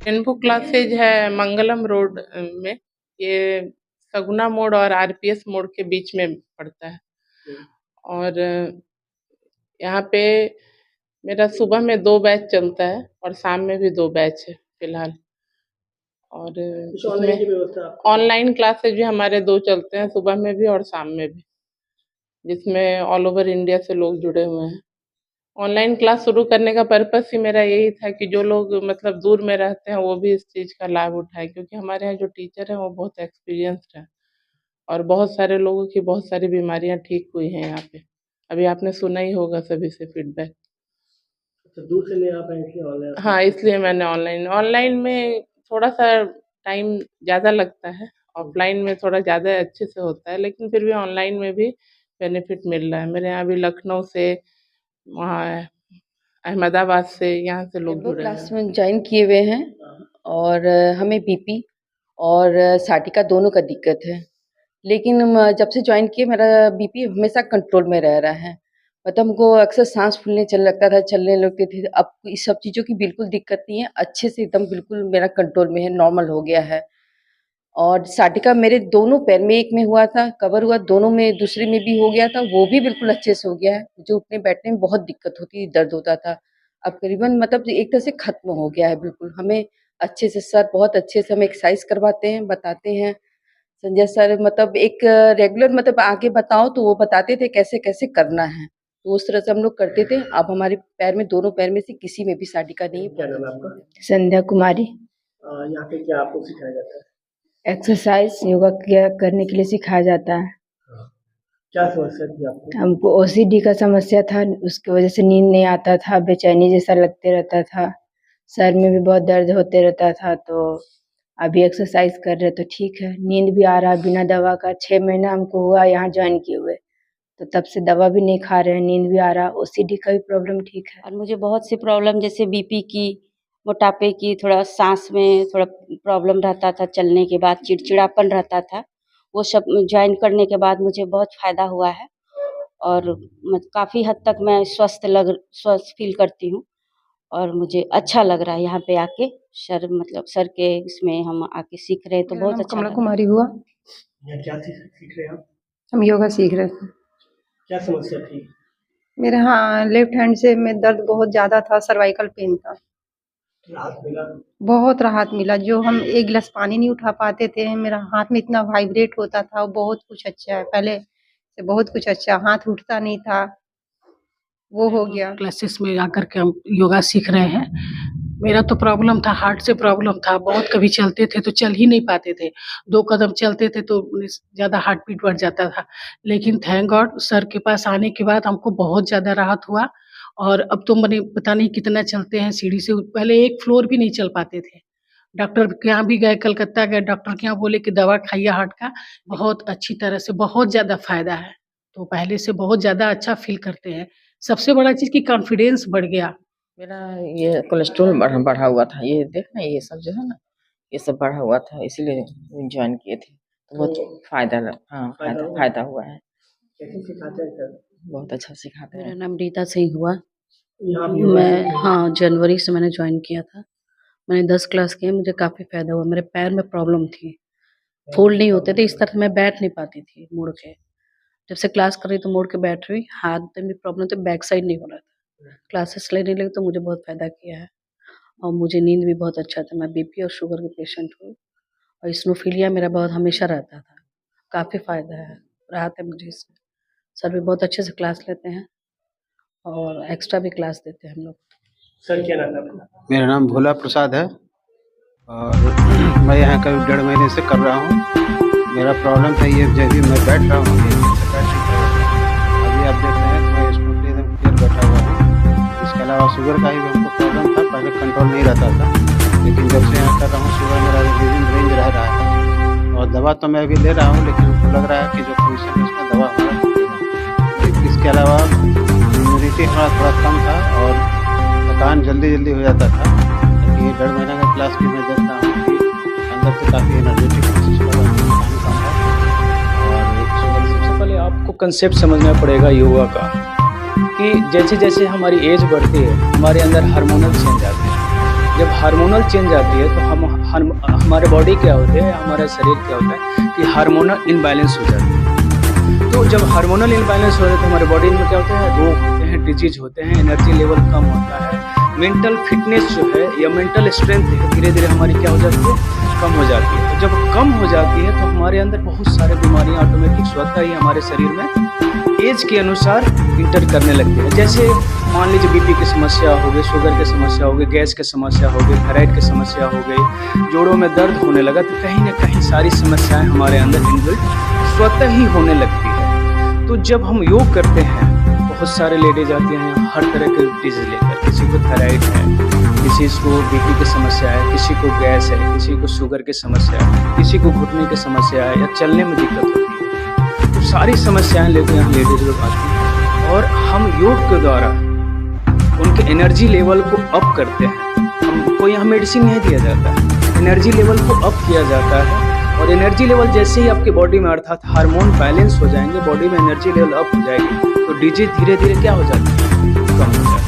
Info classes है मंगलम road में। ये सगुना मोड़ और आरपीएस मोड़ के बीच में पड़ता है। और यहाँ पे मेरा सुबह में 2 बैच चलता है और शाम में भी 2 बैच है फिलहाल। और इसमें ऑनलाइन क्लासेज भी हमारे 2 चलते हैं, सुबह में भी और शाम में भी, जिसमें ऑल ओवर इंडिया से लोग जुड़े हुए हैं। ऑनलाइन क्लास शुरू करने का पर्पस ही मेरा यही था कि जो लोग मतलब दूर में रहते हैं वो भी इस चीज़ का लाभ उठाएं, क्योंकि हमारे यहाँ जो टीचर हैं वो बहुत एक्सपीरियंस्ड हैं और बहुत सारे लोगों की बहुत सारी बीमारियाँ ठीक हुई हैं यहाँ पे। अभी आपने सुना ही होगा सभी से फीडबैक। तो दूर से नहीं आ पाए इसलिए ऑनलाइन? हाँ, इसलिए मैंने ऑनलाइन में थोड़ा सा टाइम ज़्यादा लगता है, ऑफलाइन में थोड़ा ज़्यादा अच्छे से होता है, लेकिन फिर भी ऑनलाइन में भी बेनिफिट मिल रहा है। मेरे यहाँ भी लखनऊ से, वहाँ अहमदाबाद से, यहाँ से लोग जुड़े हैं। क्लास में ज्वाइन किए हुए हैं और हमें बीपी और साटिका दोनों का दिक्कत है, लेकिन जब से ज्वाइन किए मेरा बीपी हमेशा कंट्रोल में रह रहा है। मतलब हमको अक्सर सांस फूलने चलने लगती थी। अब इस सब चीज़ों की बिल्कुल दिक्कत नहीं है, अच्छे से एकदम बिल्कुल मेरा कंट्रोल में है, नॉर्मल हो गया है। और साटिका मेरे दोनों पैर में, एक में हुआ था कवर हुआ, दोनों में दूसरे में भी हो गया था, वो भी बिल्कुल अच्छे से हो गया है। मुझे उठने बैठने में बहुत दिक्कत होती थी, दर्द होता था, अब करीबन मतलब एक तरह से खत्म हो गया है बिल्कुल। हमें अच्छे से सर बहुत अच्छे से हमें एक्सरसाइज करवाते हैं, बताते हैं संजय सर, मतलब एक रेगुलर मतलब आगे बताओ तो वो बताते थे कैसे कैसे करना है, तो उस तरह से हम लोग करते थे। अब हमारे पैर में, दोनों पैर में से किसी में भी साटिका नहीं क्या नाम है आपका? संध्या कुमारी। यहाँ पे क्या आपको सिखाया जाता है? एक्सरसाइज योगा किया करने के लिए सिखाया जाता है। क्या समस्या थी आपको? हमको ओसीडी का समस्या था, उसकी वजह से नींद नहीं आता था, बेचैनी जैसा लगते रहता था, सर में भी बहुत दर्द होते रहता था। तो अभी एक्सरसाइज कर रहे तो ठीक है, नींद भी आ रहा है बिना दवा का। 6 महीना हमको हुआ यहाँ ज्वाइन किए हुए, तो तब से दवा भी नहीं खा रहे हैं, नींद भी आ रहा, ओसीडी का भी प्रॉब्लम ठीक है। और मुझे बहुत सी प्रॉब्लम जैसे बीपी की, मोटापे की, थोड़ा सांस में थोड़ा प्रॉब्लम रहता था, चलने के बाद चिड़चिड़ापन रहता था, वो सब ज्वाइन करने के बाद मुझे बहुत फ़ायदा हुआ है और काफ़ी हद तक मैं स्वस्थ फील करती हूँ और मुझे अच्छा लग रहा है यहाँ पे आके। सर के इसमें हम आके सीख रहे हैं तो बहुत अच्छा कमला कुमारी हुआ। यहाँ क्या सीख रहे हैं आप? हम योगा सीख रहे थे। क्या समस्या थी? मेरे हाँ लेफ्ट हैंड से में दर्द बहुत ज़्यादा था, सर्वाइकल पेन था। राहत मिला? बहुत राहत मिला, जो हम एक गिलास पानी नहीं उठा पाते थे, मेरा हाथ में इतना वाइब्रेट होता था, बहुत कुछ अच्छा है, पहले से बहुत कुछ अच्छा, हाथ उठता नहीं था, वो हो गया। क्लासेस में आकर के हम योगा सीख रहे हैं। मेरा तो प्रॉब्लम था, हार्ट से प्रॉब्लम था, बहुत कभी चलते थे तो चल ही नहीं पाते थे, 2 कदम चलते थे तो ज़्यादा हार्ट बीट बढ़ जाता था। लेकिन थैंक गॉड सर के पास आने के बाद हमको बहुत ज़्यादा राहत हुआ और अब तो मैंने पता नहीं कितना चलते हैं सीढ़ी से, पहले 1 फ्लोर भी नहीं चल पाते थे। डॉक्टर के यहाँ भी गए, कलकत्ता गए, डॉक्टर के यहाँ बोले कि दवा खाइए हार्ट का, बहुत अच्छी तरह से बहुत ज़्यादा फ़ायदा है, तो पहले से बहुत ज़्यादा अच्छा फील करते हैं। सबसे बड़ा चीज़ कि कॉन्फिडेंस बढ़ गया। मेरा ये कोलेस्ट्रॉल बढ़ा हुआ था, ये देखना ये सब जो है ना, ये सब बढ़ा हुआ था, इसीलिए ज्वाइन किए थे, तो बहुत फायदा हुआ है। कैसे सिखाते हैं सर? बहुत अच्छा सिखाते मेरा हैं। नाम रीता सिंह हुआ। यहाँ मैं जनवरी से मैंने ज्वाइन किया था, मैंने 10 क्लास किए, मुझे काफ़ी फ़ायदा हुआ। मेरे पैर में प्रॉब्लम थी, फोल्ड नहीं होते थे, इस तरह मैं बैठ नहीं पाती थी मुड़ के। जब से क्लास कर रही तो मुड़ के बैठ रही, हाथ में भी प्रॉब्लम तो बैक साइड नहीं हो रहा था। क्लासेस लेने लगी तो मुझे बहुत फ़ायदा किया है और मुझे नींद भी बहुत अच्छा था। मैं बीपी और शुगर के पेशेंट हूँ और इसनोफिलिया मेरा बहुत हमेशा रहता था, काफ़ी फ़ायदा है, राहत है मुझे इससे। सर भी बहुत अच्छे से क्लास लेते हैं और एक्स्ट्रा भी क्लास देते हैं हम लोग। सर क्या नाम है आपका? मेरा नाम भोला प्रसाद है और मैं यहाँ करीब 1.5 महीने से कर रहा हूँ। मेरा प्रॉब्लम था ये, जब भी मैं बैठ रहा हूँ अभी आप देख रहे हैं मैं स्मूथली एकदम क्लियर बैठा हुआ हूँ। इसके अलावा शुगर का ही हमको प्रॉब्लम था, पहले कंट्रोल नहीं रहता था, लेकिन जब से यहाँ कर रहा हूँ शुगर मेरा रेंज रह रहा है और दवा तो मैं अभी ले रहा हूँ, लेकिन हमको लग रहा है कि जो पोजिशन है उसमें दवा हो रहा है। इसके अलावा इम्यूनिटी थोड़ा कम था और थकान जल्दी हो जाता था, लेकिन ये 1.5 महीने का क्लास भी मैं देखता हूँ कि अंदर से काफ़ी एनर्जेटिक महसूस हो रहा है। और सबसे पहले आपको कंसेप्ट समझना पड़ेगा योगा का, कि जैसे जैसे हमारी एज बढ़ती है हमारे अंदर हार्मोनल चेंज आते हैं। जब हार्मोनल चेंज आती है तो हमारे बॉडी क्या होते हैं, हमारा शरीर क्या होता है कि हार्मोनल इनबैलेंस हो जाती है। तो जब हार्मोनल इनबैलेंस हो जाता है तो हमारे बॉडी में क्या होता है, रोग होते हैं, डिजीज होते हैं, एनर्जी लेवल कम होता है, मेंटल फिटनेस जो है या मेंटल स्ट्रेंथ है धीरे धीरे हमारी क्या हो जाती है, कम हो जाती है। तो जब कम हो जाती है तो हमारे अंदर बहुत सारे बीमारियां ऑटोमेटिक स्वतः ही हमारे शरीर में एज के अनुसार इंटर करने लगती है। जैसे मान लीजिए बीपी की समस्या हो गई, शुगर की समस्या हो गई, गैस की समस्या हो गई, थायराइड की समस्या हो गई, जोड़ों में दर्द होने लगा, तो कहीं ना कहीं सारी समस्याएं हमारे अंदर इनबिल्ट स्वतः ही होने लगती है। तो जब हम योग करते हैं, बहुत सारे लेडीज आती हैं हर तरह के डिजीज लेकर, किसी को थायराइड है, किसी को बीपी की समस्या है, किसी को गैस है, किसी को शुगर की समस्या है, किसी को घुटने की समस्या है या चलने में दिक्कत होती है। तो सारी समस्याएं लेकर यहाँ लेडीज लोग आती हैं और हम योग के द्वारा उनके एनर्जी लेवल को अप करते हैं। हमको यहाँ मेडिसिन नहीं दिया जाता है, एनर्जी लेवल को अप किया जाता है। और एनर्जी लेवल जैसे ही आपके बॉडी में अर्थात हार्मोन बैलेंस हो जाएंगे, बॉडी में एनर्जी लेवल अप हो जाएगी, तो डिजीज धीरे धीरे क्या हो जाती है, कम हो जाती है।